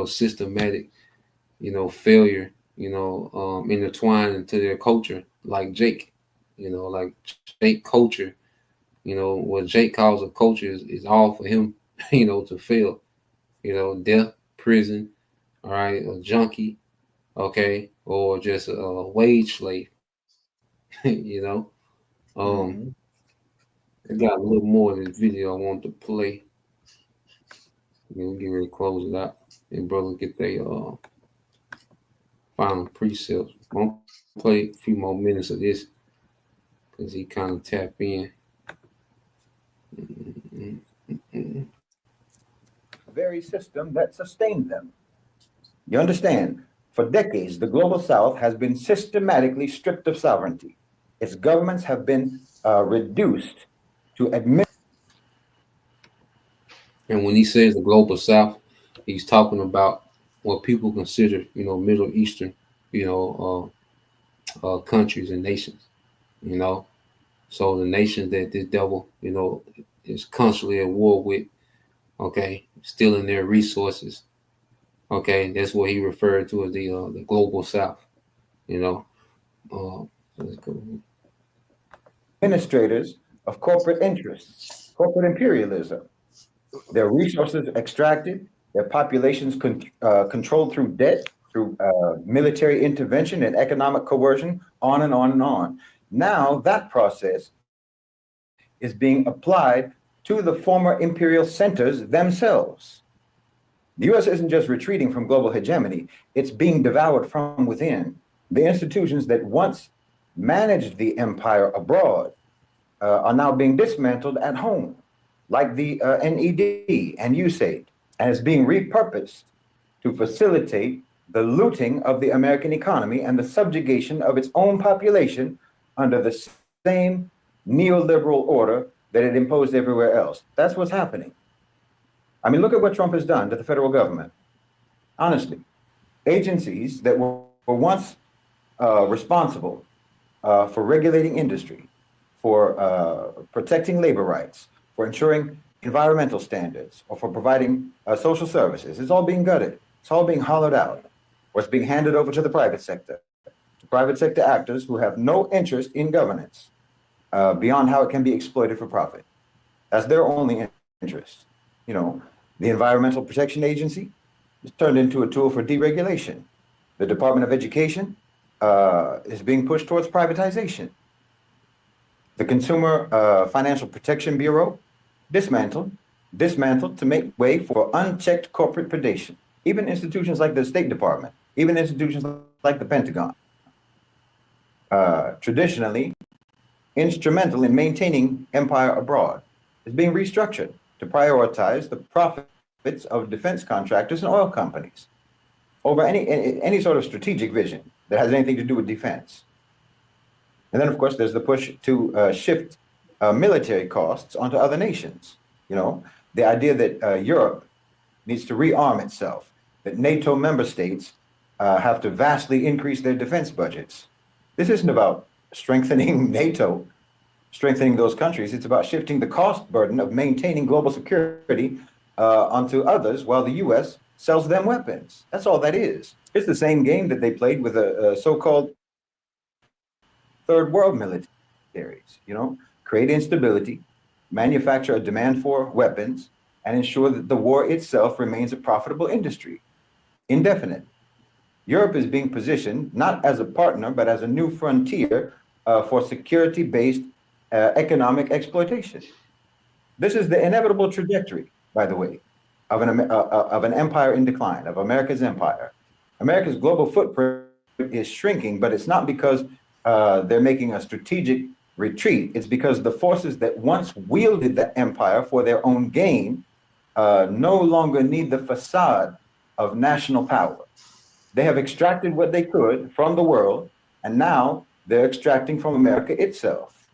E: systematic, failure, intertwined into their culture like Jake. Like Jake culture, what Jake calls a culture is all for him, to fail. Death, prison, all right, a junkie, okay, or just a wage slave. I got a little more of this video I want to play. We'll get ready to close it out. And brother get their final precepts. Won't play a few more minutes of this because he kind of tap in.
G: very system that sustained them. You understand? For decades, the global south has been systematically stripped of sovereignty. Its governments have been reduced to admit.
E: And when he says the global south, he's talking about what people consider, Middle Eastern, you know, countries and nations, you know. So the nations that this devil, is constantly at war with, okay, stealing their resources. Okay, that's what he referred to as the global south, you know. Let's go.
G: Administrators of corporate interests, corporate imperialism, their resources extracted, their populations controlled through debt, through military intervention and economic coercion, on and on and on. Now that process is being applied to the former imperial centers themselves. The US isn't just retreating from global hegemony, it's being devoured from within. The institutions that once managed the empire abroad are now being dismantled at home, like the NED and USAID, and is being repurposed to facilitate the looting of the American economy and the subjugation of its own population under the same neoliberal order that it imposed everywhere else. That's what's happening. I mean, look at what Trump has done to the federal government. Honestly, agencies that were once responsible for regulating industry, for protecting labor rights, for ensuring environmental standards, or for providing social services, it's all being gutted. It's all being hollowed out, or it's being handed over to the private sector, to private sector actors who have no interest in governance beyond how it can be exploited for profit. That's their only interest. You know, the Environmental Protection Agency is turned into a tool for deregulation. The Department of Education is being pushed towards privatization. The Consumer Financial Protection Bureau, dismantled to make way for unchecked corporate predation. Even institutions like the State Department, even institutions like the Pentagon, traditionally instrumental in maintaining empire abroad, is being restructured to prioritize the profits of defense contractors and oil companies over any sort of strategic vision that has anything to do with defense. And then, of course, there's the push to shift military costs onto other nations. You know, the idea that Europe needs to rearm itself, that NATO member states have to vastly increase their defense budgets. This isn't about strengthening NATO, strengthening those countries. It's about shifting the cost burden of maintaining global security onto others while the U.S. sells them weapons. That's all that is. It's the same game that they played with a so-called third world militaries, you know, create instability, manufacture a demand for weapons, and ensure that the war itself remains a profitable industry, indefinite. Europe is being positioned not as a partner, but as a new frontier for security-based economic exploitation. This is the inevitable trajectory, by the way, of an empire in decline, of America's empire. America's global footprint is shrinking, but it's not because they're making a strategic retreat. It's because the forces that once wielded the empire for their own gain no longer need the facade of national power. They have extracted what they could from the world, and now they're extracting from America itself.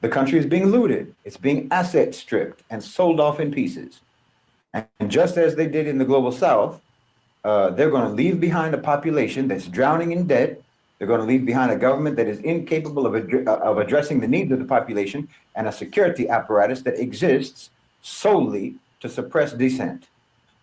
G: The country is being looted. It's being asset stripped and sold off in pieces. And just as they did in the global south, they're going to leave behind a population that's drowning in debt. They're going to leave behind a government that is incapable of addressing the needs of the population, and a security apparatus that exists solely to suppress dissent.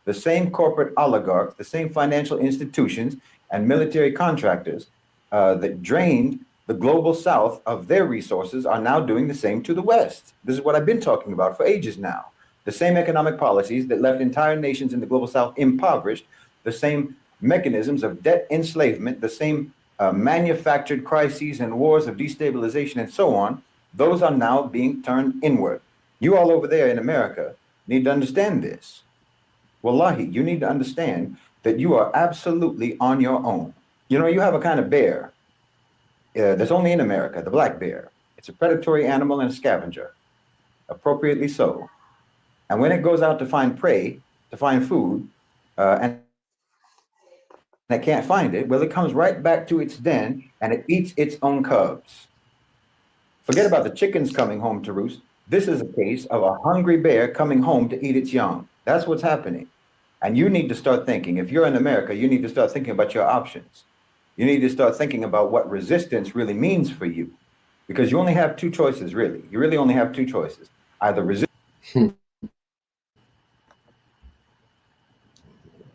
G: The same corporate oligarchs, the same financial institutions and military contractors that drained the global south of their resources are now doing the same to the West. This is what I've been talking about for ages now. The same economic policies that left entire nations in the global south impoverished, the same mechanisms of debt enslavement, the same manufactured crises and wars of destabilization and so on, those are now being turned inward. You all over there in America need to understand this. Wallahi, you need to understand that you are absolutely on your own. You know, you have a kind of bear that's only in America, the black bear. It's a predatory animal and a scavenger, appropriately so. And when it goes out to find prey, to find food, and it can't find it, well, it comes right back to its den and it eats its own cubs. Forget about the chickens coming home to roost. This is a case of a hungry bear coming home to eat its young. That's what's happening. And you need to start thinking, if you're in America, you need to start thinking about your options. You need to start thinking about what resistance really means for you. Because you only have two choices, really. You really only have two choices. Either resist.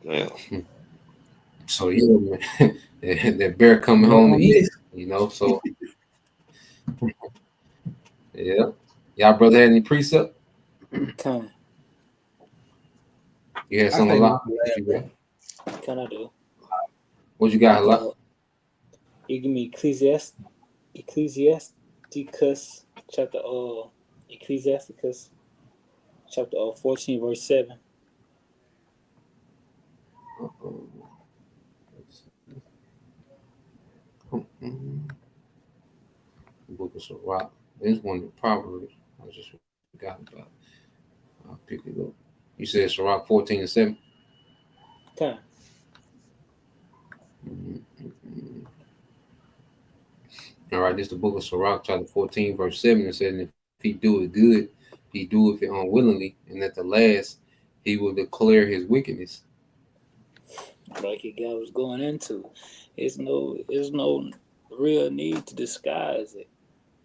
J: Yeah.
E: So yeah, man, that bear coming home to eat, you know. So yeah, y'all brother had any precept?
F: Can
E: You had
H: I
E: something a
H: think
E: lot.
F: can I do?
E: What you got a lot?
F: You give me Ecclesiasticus chapter Ecclesiasticus chapter 14 verse 7.
E: Book of Sirach. This one of Proverbs. I just forgot about. I'll pick it up. You said Sirach 14 and 7.
F: Can
E: All right, this is the book of Sirach, chapter 14, verse 7. It says, if he do it good, he doeth it unwillingly, and at the last he will declare his wickedness.
F: like a guy was going into. It's no real need to disguise it.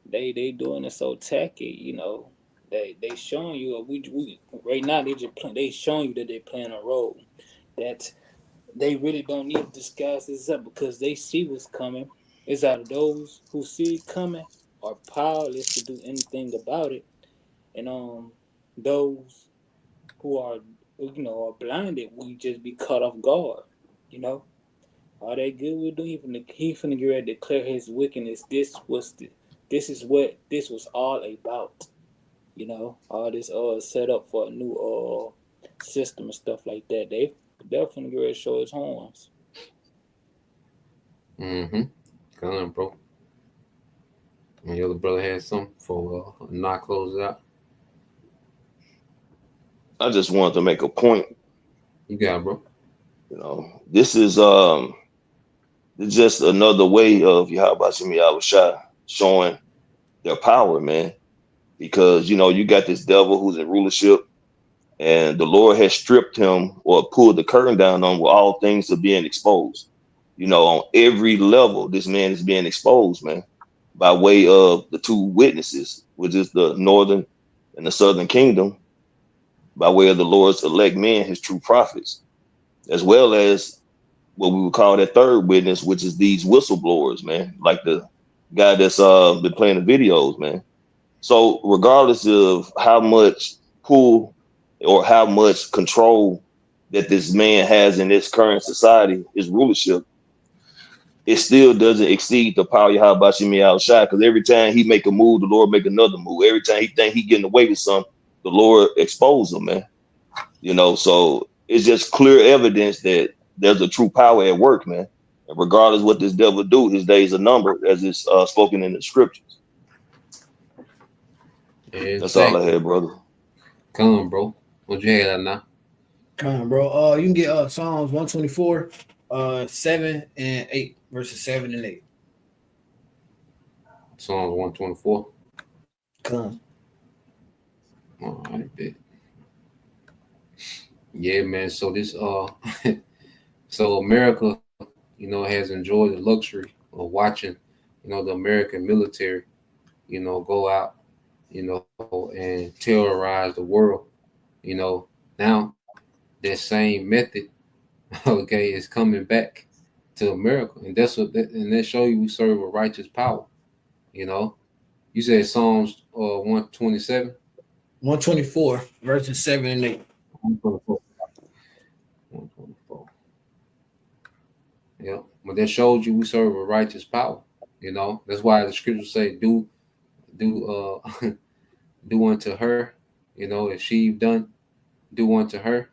F: They doing it so tacky, you know. They showing you we right now they showing you that they playing a role. That they really don't need to disguise this up because they see what's coming. It's out of those who see it coming are powerless to do anything about it. And those who are are blinded will just be caught off guard, you know. All that good we're doing, he finna get ready to declare his wickedness. This is what this was all about. You know, all this set up for a new system and stuff like that. They're finna get ready to show his horns.
E: Mm-hmm. Come on, bro. And your other brother had something for not close it out.
J: I just wanted to make a point.
E: You got it, bro.
J: You know, this is just another way of Yahweh Shai showing their power, man. Because you got this devil who's in rulership, and the Lord has stripped him or pulled the curtain down on where all things are being exposed. On every level, this man is being exposed, man, by way of the two witnesses, which is the northern and the southern kingdom, by way of the Lord's elect men, his true prophets, as well as what we would call that third witness, which is these whistleblowers, man, like the guy that's been playing the videos, man. So regardless of how much pull or how much control that this man has in this current society, his rulership, it still doesn't exceed the power of Yahweh Shai, because every time he make a move, the Lord make another move. Every time he think he getting away with something, the Lord expose him, man. So it's just clear evidence that there's a true power at work, man. And regardless what this devil do, his days are numbered, as it's spoken in the scriptures. That's all I had, brother.
E: Come on, bro. What you had now?
H: Come on, bro. You can get Psalms 124, 7 and 8, verses 7 and 8.
E: Psalms 124.
H: Come.
E: All right, bet. Yeah, man. So this so America, has enjoyed the luxury of watching, the American military, go out, and terrorize the world. Now that same method, okay, is coming back to America, and that show you we serve a righteous power. You said Psalms 127,
H: 124, verses 7 and 8.
E: 124. Yeah, but that shows you we serve a righteous power. That's why the scriptures say, "Do do unto her." If she done, do unto her.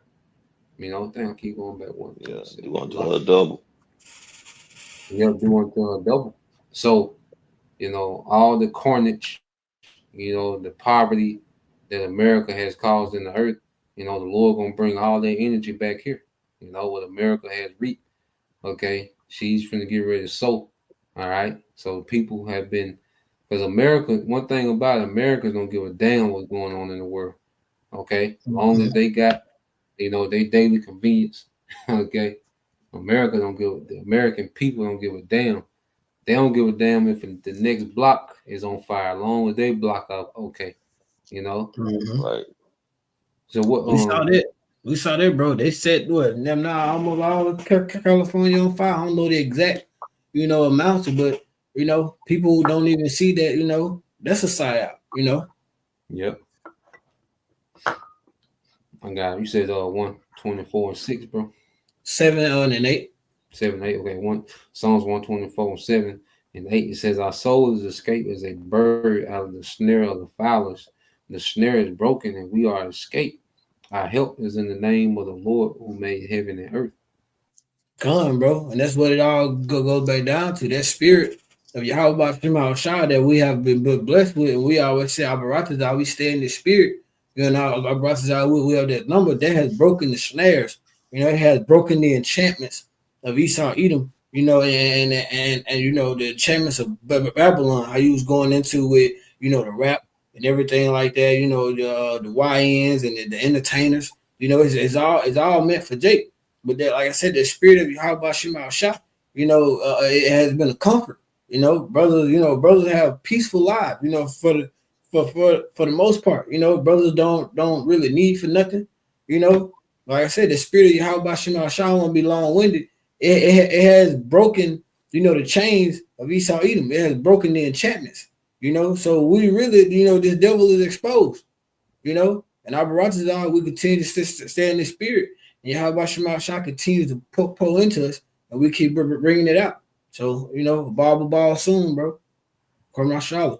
E: I'll keep going back one.
J: Yeah, do unto her double.
E: Yeah, do unto her double. So, all the carnage, the poverty that America has caused in the earth, you know, the Lord gonna bring all that energy back here. You know what America has reaped. Okay, she's finna get ready to sow. All right, so people have been, because America. One thing about it, Americans don't give a damn what's going on in the world. Okay, as long as they got, you know, they daily convenience. Okay, the American people don't give a damn. They don't give a damn if the next block is on fire. As long as they block up, okay, you know.
J: Right.
E: So what?
H: We saw that. We saw that, bro. They said what? Them now almost all of California on fire. I don't know the exact, you know, amounts, but you know, people don't even see that. You know, that's a psyop. You know.
E: Yep. I got. You said 124 and 6, bro.
H: 7 and 8.
E: 7, 8. Okay, Psalms 124 and 7 and 8. It says, "Our soul is escaped as a bird out of the snare of the fowlers. The snare is broken, and we are escaped. Our help is in the name of the Lord who made heaven and earth."
H: Come, bro, and that's what it all goes back down to. That spirit of Yahweh Shema Shah that we have been blessed with, and we always say, "Abaratazah, we stay in the spirit." You know, Abaratazah, we have that number that has broken the snares. You know, it has broken the enchantments of Esau, Edom. You know, and you know the enchantments of Babylon. How you was going into with, you know, the rap and everything like that. You know, the YNs and the entertainers. You know, it's all meant for Jake. But that, like I said, the spirit of Yahweh Shema Shah, you know, it has been a comfort. You know, brothers have peaceful lives. You know, for the most part, you know, brothers don't really need for nothing. You know, like I said, the spirit of Yahweh Shema Shah won't be long winded. It has broken, you know, the chains of Esau Edom. It has broken the enchantments. You know, so we really, you know, this devil is exposed. You know, and our Baratazah, we continue to stay in the spirit. And Yahweh Shema Shah continues to pull into us, and we keep bringing it out. So, you know, ball soon, bro. Mashallah.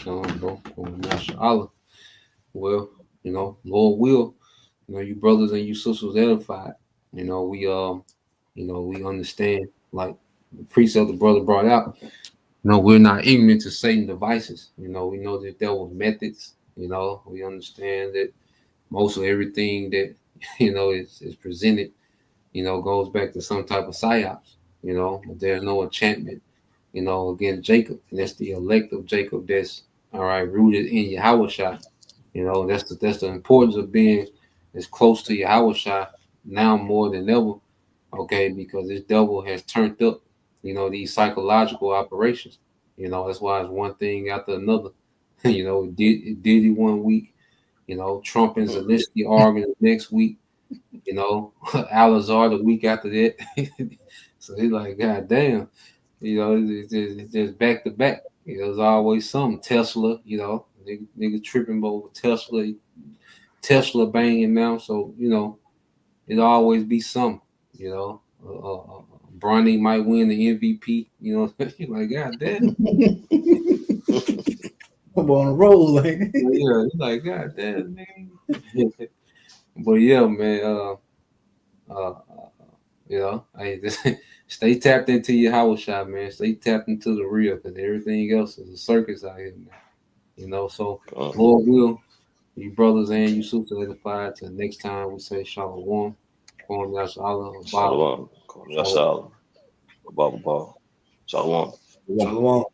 E: Bro. Mashallah. Well, you know, Lord will, you know, you brothers and you sisters edified. You know, we understand, like the precept the brother brought out. You know, we're not ignorant to Satan's devices. You know, we know that there were methods. You know, we understand that most of everything that, you know, is presented, you know, goes back to some type of psyops. You know, but there's no enchantment, you know, against Jacob. And that's the elect of Jacob that's, all right, rooted in Yahweh. You know, that's the importance of being as close to Yahweh now more than ever. Okay, because this devil has turned up, you know, these psychological operations. You know, that's why it's one thing after another. You know, it did it 1 week. You know, Trump and Zelensky arguing the next week. You know, Al-Azhar the week after that. So he's like, God damn. You know, it's just back to back. You know, there's always something. Tesla, you know, nigga tripping over Tesla banging now. So, you know, it'll always be something, you know. Bronny might win the MVP, you know. You're like, God damn.
H: I'm on a roll, like.
E: Yeah, it's like, God damn, man. But yeah, man, you know, I just stay tapped into your house shot, man. Stay tapped into the real, because everything else is a circus out here, man. You know, so Lord will, you brothers and you sisters edified. Till next time we say Shalom.
J: Shalom. Shalom. Shalom. Shalom.
H: Shalom.